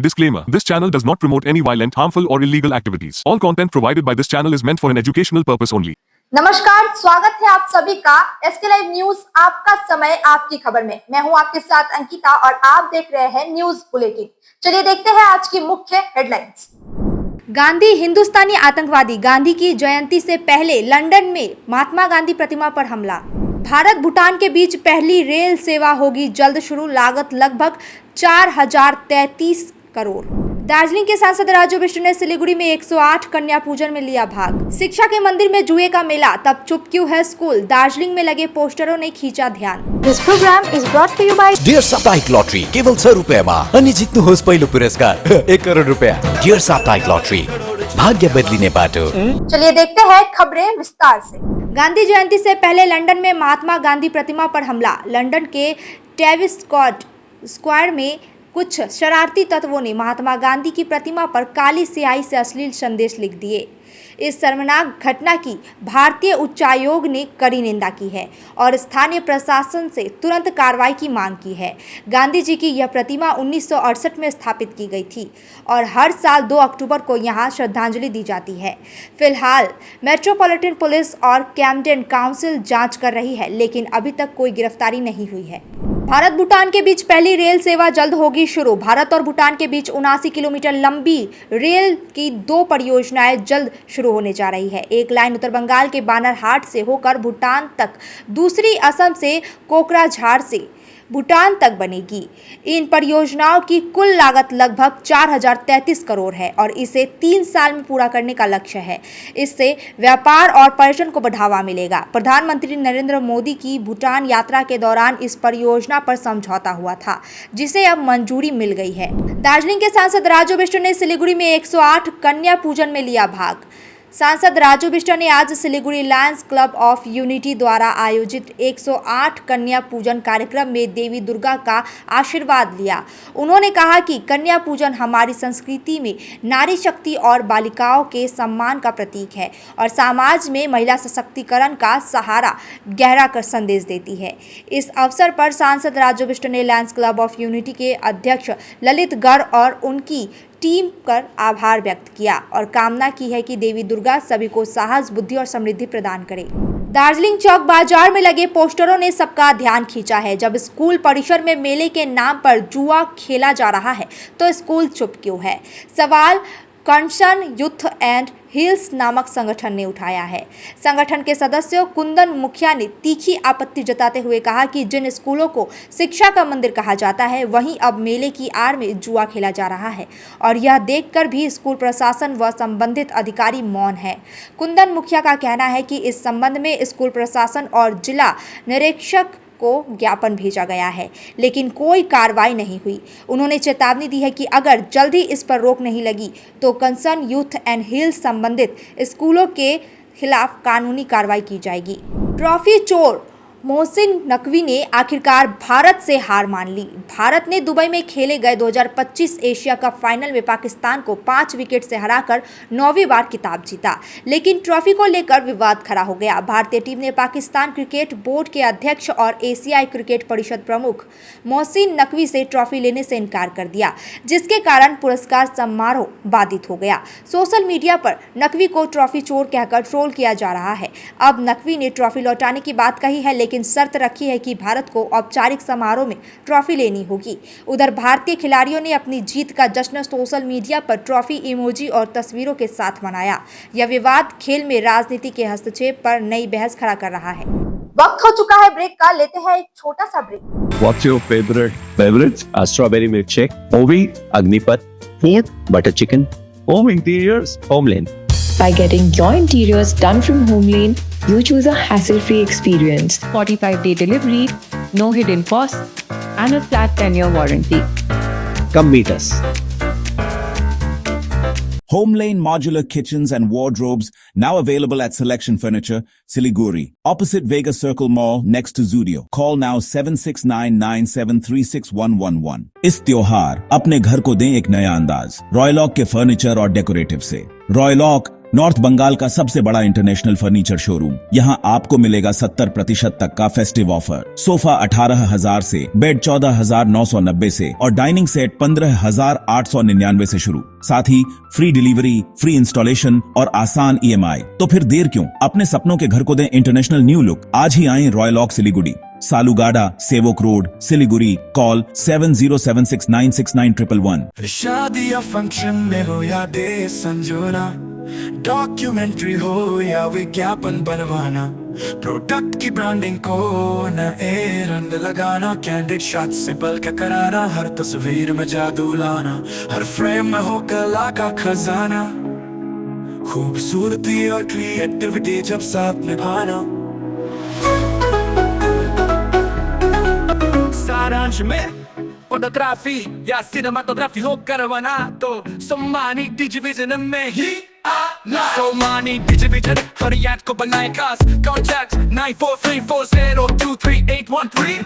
Disclaimer. This channel does not promote any violent, harmful or illegal activities. All content provided by this channel is meant for an educational purpose only. नमस्कार, स्वागत है आप सभी का SK live news आपका समय आपकी खबर में। मैं हूं आपके साथ अंकिता और आप देख रहे हैं न्यूज बुलेटिन। चलिए देखते हैं आज की मुख्य हेडलाइंस। गांधी हिंदुस्तानी आतंकवादी, गांधी की जयंती से पहले लंदन में महात्मा गांधी प्रतिमा पर हमला। भारत भूटान के बीच पहली रेल सेवा होगी जल्द शुरू, लागत लगभग 4033 करोड़। दार्जिलिंग के सांसद राजू बिष्ट ने सिलीगुड़ी में 108 कन्या पूजन में लिया भाग। शिक्षा के मंदिर में जुए का मेला, तब चुप क्यों है स्कूल, दार्जिलिंग में लगे पोस्टरों ने खींचा ध्यान। This program is brought to you by dear साप्ताहिक लॉटरी, केवल 100 रुपयामा अनि जित्नुहोस् पहिलो पुरस्कार 1 करोड रुपया। डियर साप्ताहिक लॉटरी, भाग्य बदलिने बाटो। चलिए देखते हैं खबरें विस्तार से। गांधी जयंती से पहले लंदन में महात्मा गांधी प्रतिमा पर हमला। लंदन के टेविस्कॉट स्क्वायर में कुछ शरारती तत्वों ने महात्मा गांधी की प्रतिमा पर काली स्याही से अश्लील संदेश लिख दिए। इस शर्मनाक घटना की भारतीय उच्चायोग ने कड़ी निंदा की है और स्थानीय प्रशासन से तुरंत कार्रवाई की मांग की है। गांधी जी की यह प्रतिमा 1968 में स्थापित की गई थी और हर साल 2 अक्टूबर को यहां श्रद्धांजलि दी जाती है। फिलहाल मेट्रोपॉलिटन पुलिस और कैम्पडेन काउंसिल जांच कर रही है, लेकिन अभी तक कोई गिरफ्तारी नहीं हुई है। भारत भूटान के बीच पहली रेल सेवा जल्द होगी शुरू। भारत और भूटान के बीच 79 किलोमीटर लंबी रेल की 2 परियोजनाएं जल्द शुरू होने जा रही है। एक लाइन उत्तर बंगाल के बानरहाट से होकर भूटान तक, दूसरी असम से कोकराझार से भूटान तक बनेगी। इन परियोजनाओं की कुल लागत लगभग 4033 करोड़ है और इसे 3 साल में पूरा करने का लक्ष्य है। इससे व्यापार और पर्यटन को बढ़ावा मिलेगा। प्रधानमंत्री नरेंद्र मोदी की भूटान यात्रा के दौरान इस परियोजना पर समझौता हुआ था, जिसे अब मंजूरी मिल गई है। दार्जिलिंग के सांसद राजू बिष्ट ने सिलीगुड़ी में 108 कन्या पूजन में लिया भाग। सांसद राजू बिष्ट ने आज Siliguri Lions club of unity द्वारा आयोजित 108 कन्या पूजन कार्यक्रम में देवी दुर्गा का आशीर्वाद लिया। उन्होंने कहा कि कन्या पूजन हमारी संस्कृति में नारी शक्ति और बालिकाओं के सम्मान का प्रतीक है और समाज में महिला सशक्तिकरण का सहारा गहरा कर संदेश देती है। इस अवसर पर सांसद राजू बिष्ट ने लायंस क्लब ऑफ यूनिटी के अध्यक्ष ललित गर्ग और उनकी टीम पर आभार व्यक्त किया और कामना की है कि देवी दुर्गा सभी को साहस, बुद्धि और समृद्धि प्रदान करे। दार्जिलिंग चौक बाजार में लगे पोस्टरों ने सबका ध्यान खींचा है। जब स्कूल परिसर में मेले के नाम पर जुआ खेला जा रहा है तो स्कूल चुप क्यों है? सवाल कंसर्न यूथ एंड हिल्स नामक संगठन ने उठाया है। संगठन के सदस्य कुंदन मुखिया ने तीखी आपत्ति जताते हुए कहा कि जिन स्कूलों को शिक्षा का मंदिर कहा जाता है, वहीं अब मेले की आड़ में जुआ खेला जा रहा है और यह देखकर भी स्कूल प्रशासन व संबंधित अधिकारी मौन है। कुंदन मुखिया का कहना है कि इस संबंध में स्कूल प्रशासन और जिला निरीक्षक को ज्ञापन भेजा गया है, लेकिन कोई कार्रवाई नहीं हुई। उन्होंने चेतावनी दी है कि अगर जल्दी इस पर रोक नहीं लगी तो कंसर्न यूथ एंड हिल्स संबंधित स्कूलों के खिलाफ कानूनी कार्रवाई की जाएगी। ट्रॉफी चोर मोहसिन नकवी ने आखिरकार भारत से हार मान ली। भारत ने दुबई में खेले गए 2025 एशिया कप फाइनल में पाकिस्तान को 5 विकेट से हराकर 9वीं बार खिताब जीता, लेकिन ट्रॉफी को लेकर विवाद खड़ा हो गया। भारतीय टीम ने पाकिस्तान क्रिकेट बोर्ड के अध्यक्ष और एशियाई क्रिकेट परिषद प्रमुख मोहसिन नकवी से ट्रॉफी लेने से इनकार कर दिया, जिसके कारण पुरस्कार समारोह बाधित हो गया। सोशल मीडिया पर नकवी को ट्रॉफी चोर कहकर ट्रोल किया जा रहा है। अब नकवी ने ट्रॉफी लौटाने की बात कही है, लेकिन शर्त रखी है कि भारत को औपचारिक समारोह में ट्रॉफी लेनी होगी। उधर भारतीय खिलाड़ियों ने अपनी जीत का जश्न सोशल मीडिया पर ट्रॉफी इमोजी और तस्वीरों के साथ मनाया। यह विवाद खेल में राजनीति के हस्तक्षेप पर नई बहस खड़ा कर रहा है। वक्त हो चुका है ब्रेक का, लेते हैं एक छोटा सा break. What's your favorite beverage? A strawberry milkshake. Ovi, Agnipat. Food, butter chicken. Home interiors, Homeland. By getting your interiors done from Homeland, you choose a hassle-free experience. 45-day delivery, no hidden costs, and a flat 10-year warranty. Come meet us. Homelane Modular Kitchens and Wardrobes now available at Selection Furniture, Siliguri, opposite Vega Circle Mall next to Zudio. Call now 7699736111. इस त्योहार अपने घर को दें एक नया अंदाज रॉयलॉक के फर्नीचर और डेकोरेटिव से। रॉयलॉक नॉर्थ बंगाल का सबसे बड़ा इंटरनेशनल फर्नीचर शोरूम। यहाँ आपको मिलेगा 70% तक का फेस्टिव ऑफर। सोफा 18,000 से, बेड 14,990 से और डाइनिंग सेट 15,899 से शुरू। साथ ही फ्री डिलीवरी, फ्री इंस्टॉलेशन और आसान EMI। तो फिर देर क्यों, अपने सपनों के घर को दें इंटरनेशनल न्यू लुक। आज ही आए रॉयल ऑक सिलीगुड़ी, सालुगाडा, सेवोक रोड, सिलीगुड़ी। कॉल 7076969111। शादी या फंक्शन में हो या डे संजोना, डॉक्यूमेंट्री हो या विज्ञापन बनवाना, प्रोडक्ट की ब्रांडिंग को नए रंग लगाना, कैंडिड शॉट से पल के कराना, हर तस्वीर में जादू लाना, हर फ्रेम में हो कला का खजाना, खूबसूरती और क्रिएटिविटी जब साथ निभाना। सारांश में फोटोग्राफी या सिनेमाटोग्राफी हो करवाना तो सोमानी डिजिविजन में ही आना। सोमानी डिजिविजन हर याद को बनाए खास। कॉन्टैक्ट 9434023813।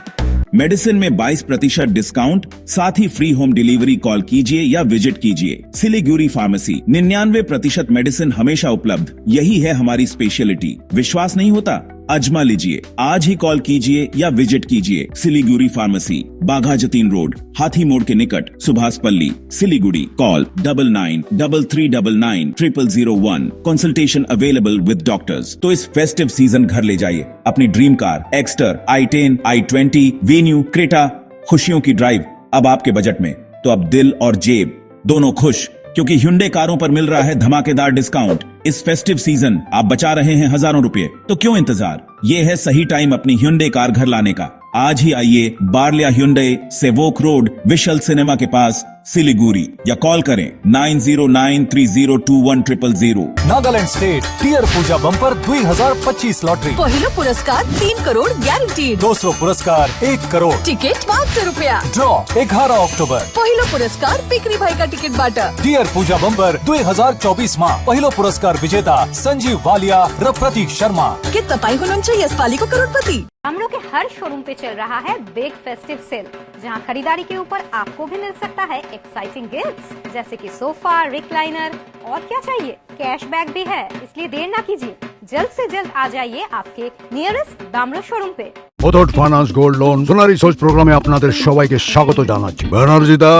मेडिसिन में 22% डिस्काउंट, साथ ही फ्री होम डिलीवरी। कॉल कीजिए या विजिट कीजिए सिलीगुड़ी फार्मेसी। 99% मेडिसिन हमेशा उपलब्ध, यही है हमारी स्पेशलिटी। विश्वास नहीं होता? अजमा लीजिए। आज ही कॉल कीजिए या विजिट कीजिए सिलीगुड़ी फार्मेसी, बाघा जतीन रोड, हाथी मोड़ के निकट, सुभाष पल्ली, Siliguri. Call 9933990001। Consultation available with doctors. तो इस फेस्टिव सीजन घर ले जाइए अपनी dream car Exter, i10, i20, venue, Creta. खुशियों की ड्राइव अब आपके बजट में। तो अब दिल और जेब दोनों खुश, क्योंकि Hyundai कारों पर मिल रहा है धमाकेदार डिस्काउंट। इस फेस्टिव सीजन आप बचा रहे हैं हजारों रुपए, तो क्यों इंतजार। ये है सही टाइम अपनी Hyundai कार घर लाने का। आज ही आइए बार्लिया Hyundai, सेवोक रोड, विशाल सिनेमा के पास, सिलीगुड़ी। या कॉल करें 9093021000। नागालैंड स्टेट टियर पूजा बंपर 2025 लॉटरी। पहिलो पुरस्कार 3 करोड़ ग्यारंटीड। दूसरो पुरस्कार 1 करोड़। टिकट 500 रुपया। Draw 11 October. पहिलो पुरस्कार पिकरी भाई का टिकट बाट। टियर पूजा बंपर 2024 में पहिलो पुरस्कार विजेता संजीव वालिया र प्रतीक शर्मा। के तपाईं हुनुहुन्छ यसपालिको करोड़पति। हम लोग के हर शोरूम पे चल रहा है बिग फेस्टिव सेल, जहां खरीदारी के ऊपर आपको भी मिल सकता है एक्साइटिंग गिफ्ट्स, जैसे कि सोफा, रिक्लाइनर और क्या चाहिए, कैशबैक भी है। इसलिए देर ना कीजिए, जल्द से जल्द आ जाइए आपके नियरेस्ट दामरो शोरूम पे। মুথুট ফাইন্যান্স গোল্ড লোন সোনারি সোচ প্রোগ্রামে আপনাদের সবাইকে স্বাগত জানাচ্ছি। ব্যানার্জি দা,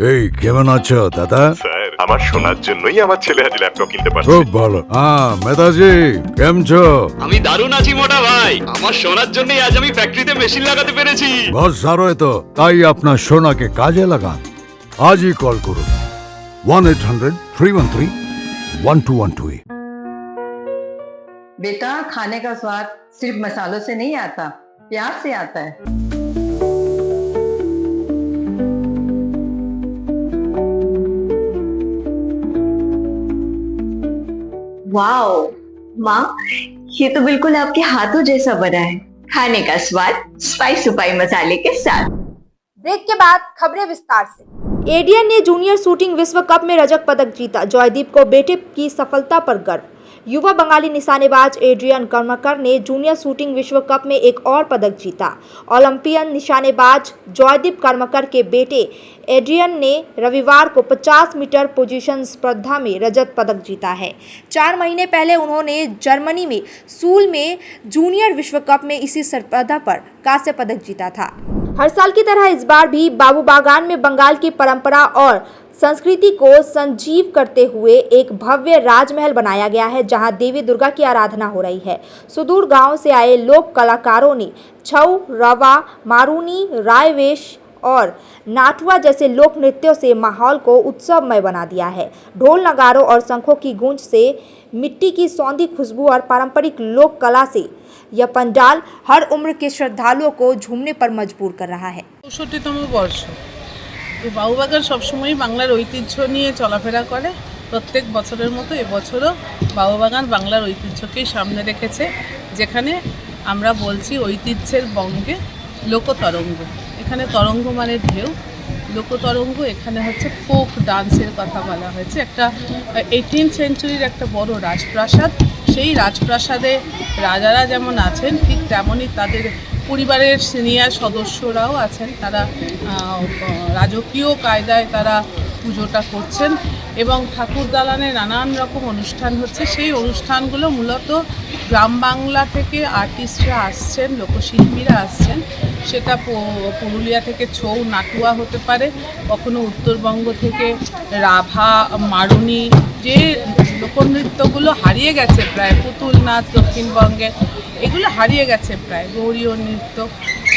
এই কেমন আছো দাদা? স্যার, আমার সোনার জন্যই আমার ছেলে আজ ল্যাপটপ কিনতে পারছে। খুব ভালো। হ্যাঁ মেধাজি, কেমন છો? আমি দারুণ আছি মোটা ভাই, আমার সোনার জন্যই আজ আমি ফ্যাক্টরিতে মেশিন লাগাতে পেরেছি। बहुत सारो है तो তাই আপনার সোনাকে কাজে লাগান। আজই কল করুন 1-800-313-1212। बेटा, खाने का स्वाद सिर्फ मसालों से नहीं आता, प्यार से आता है। वाओ माँ, ये तो बिल्कुल आपके हाथों जैसा बना है। खाने का स्वाद स्पाइस सुपाई मसाले के साथ। ब्रेक के बाद खबरें विस्तार से। एडियन ने जूनियर शूटिंग विश्व कप में रजत पदक जीता। जॉयदीप को बेटे की सफलता पर गर्व। युवा बंगाली निशानेबाज एड्रियन कर्मकर ने जूनियर शूटिंग विश्व कप में एक और पदक जीता। ओलंपियन निशानेबाज जॉयदीप कर्मकर के बेटे एड्रियन ने रविवार को 50 मीटर पोजीशन स्पर्धा में रजत पदक जीता है। 4 महीने पहले उन्होंने जर्मनी में सूल में जूनियर विश्व कप में इसी स्पर्धा पर कांस्य पदक जीता था। हर साल की तरह इस बार भी बाबू बागान में बंगाल की परंपरा और संस्कृति को संजीव करते हुए एक भव्य राजमहल बनाया गया है, जहां देवी दुर्गा की आराधना हो रही है। सुदूर गांव से आए लोक कलाकारों ने छऊ, रवा, मारूनी, रायवेश और नाटुआ जैसे लोक नृत्यों से माहौल को उत्सवमय बना दिया है। ढोल, नगारों और शंखों की गूंज से, मिट्टी की सौंधी खुशबू और पारंपरिक लोक कला से यह पंडाल हर उम्र के श्रद्धालुओं को झूमने पर मजबूर कर रहा है। ৬৪তম বর্ষ তো বাবুবাগান সবসময় বাংলার ঐতিহ্য নিয়ে চলাফেরা করে। প্রত্যেক বছরের মতো এবছরও বাবুবাগান বাংলার ঐতিহ্যকেই সামনে রেখেছে, যেখানে আমরা বলছি ঐতিহ্যের বঙ্গে লোকতরঙ্গ। এখানে তরঙ্গ মানে ঢেউ, লোকতরঙ্গ এখানে হচ্ছে ফোক ডান্সের কথা বলা হয়েছে। একটা 18th সেঞ্চুরির একটা বড় রাজপ্রাসাদ, সেই রাজপ্রাসাদে রাজারা যেমন আছেন ঠিক তেমনই তাদের পরিবারের সিনিয়র সদস্যরাও আছেন। তারা রাজকীয় কায়দায় তারা পুজোটা করছেন এবং ঠাকুর দালানে নানান রকম অনুষ্ঠান হচ্ছে। সেই অনুষ্ঠানগুলো মূলত গ্রাম বাংলা থেকে আর্টিস্টরা আসছেন, লোকশিল্পীরা আসছেন। সেটা পুরুলিয়া থেকে ছৌ নাটুয়া হতে পারে, কখনো উত্তরবঙ্গ থেকে রাভা, মারুনি, যে লোকনৃত্যগুলো হারিয়ে গেছে প্রায়, পুতুল নাচ দক্ষিণবঙ্গে, এগুলো হারিয়ে গেছে প্রায়, গৌরীয় নৃত্য,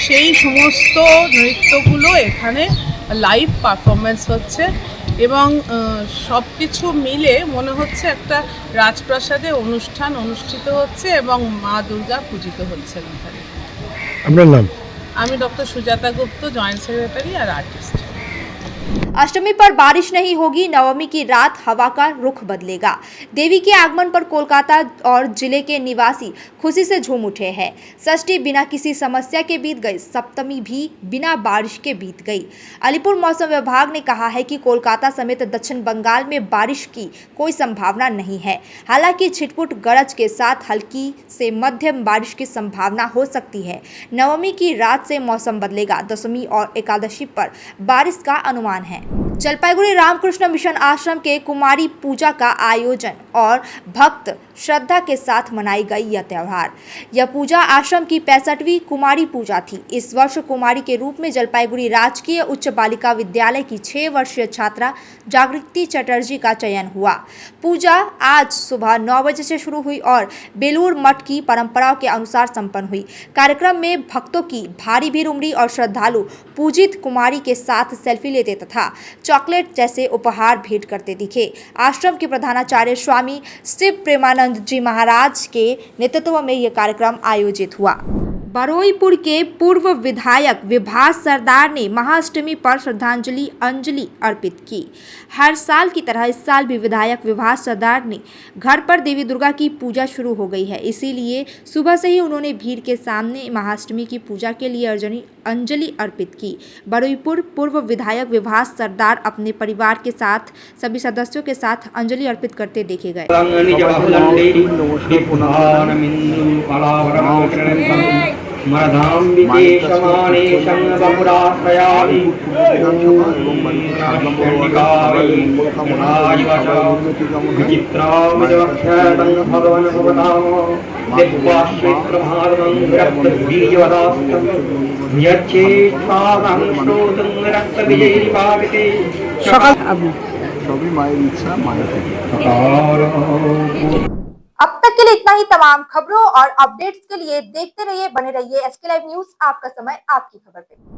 সেই সমস্ত নৃত্যগুলো এখানে লাইভ পারফরমেন্স হচ্ছে এবং সব কিছু মিলে মনে হচ্ছে একটা রাজপ্রাসাদে অনুষ্ঠান অনুষ্ঠিত হচ্ছে এবং মা দুর্গা পূজিত হচ্ছেন এখানে। আপনার নাম? আমি doctor Sujata Gupta, joint secretary और आर्टिस्ट। अष्टमी पर बारिश नहीं होगी, नवमी की रात हवा का रुख बदलेगा। देवी के आगमन पर कोलकाता और जिले के निवासी खुशी से झूम उठे हैं। षष्ठी बिना किसी समस्या के बीत गई, सप्तमी भी बिना बारिश के बीत गई। अलीपुर मौसम विभाग ने कहा है कि कोलकाता समेत दक्षिण बंगाल में बारिश की कोई संभावना नहीं है। हालांकि छिटपुट गरज के साथ हल्की से मध्यम बारिश की संभावना हो सकती है। नवमी की रात से मौसम बदलेगा, दशमी और एकादशी पर बारिश का अनुमान है। जलपाईगुड़ी रामकृष्ण मिशन आश्रम के कुमारी पूजा का आयोजन और भक्त श्रद्धा के साथ मनाई गई यह त्यौहार। यह पूजा आश्रम की 65वीं कुमारी पूजा थी। इस वर्ष कुमारी के रूप में जलपाईगुड़ी राजकीय उच्च बालिका विद्यालय की 6 वर्षीय छात्रा जागृति चटर्जी का चयन हुआ। पूजा आज सुबह 9 बजे से शुरू हुई और बेलूर मठ की परंपराओं के अनुसार संपन्न हुई। कार्यक्रम में भक्तों की भारी भीड़ उमड़ी और श्रद्धालु पूजित कुमारी के साथ सेल्फी लेते तथा चॉकलेट जैसे उपहार भेंट करते दिखे। आश्रम के प्रधानाचार्य स्वामी शिव प्रेमानंद जी महाराज के नेतृत्व में यह कार्यक्रम आयोजित हुआ। बरोईपुर के पूर्व विधायक विभास सरदार ने महाअष्टमी पर श्रद्धांजलि अर्पित की। हर साल की तरह इस साल भी विधायक विभास सरदार ने घर पर देवी दुर्गा की पूजा शुरू हो गई है, इसीलिए सुबह से ही उन्होंने भीड़ के सामने महाअष्टमी की पूजा के लिए अंजलि अर्पित की। बरोईपुर पूर्व विधायक विभास सरदार अपने परिवार के साथ सभी सदस्यों के साथ अंजलि अर्पित करते देखे गए। अब तक के लिए इतना ही। तमाम खबरों और अपडेट्स के लिए देखते रहिए, बने रहिए SK लाइव न्यूज, आपका समय आपकी खबर पे।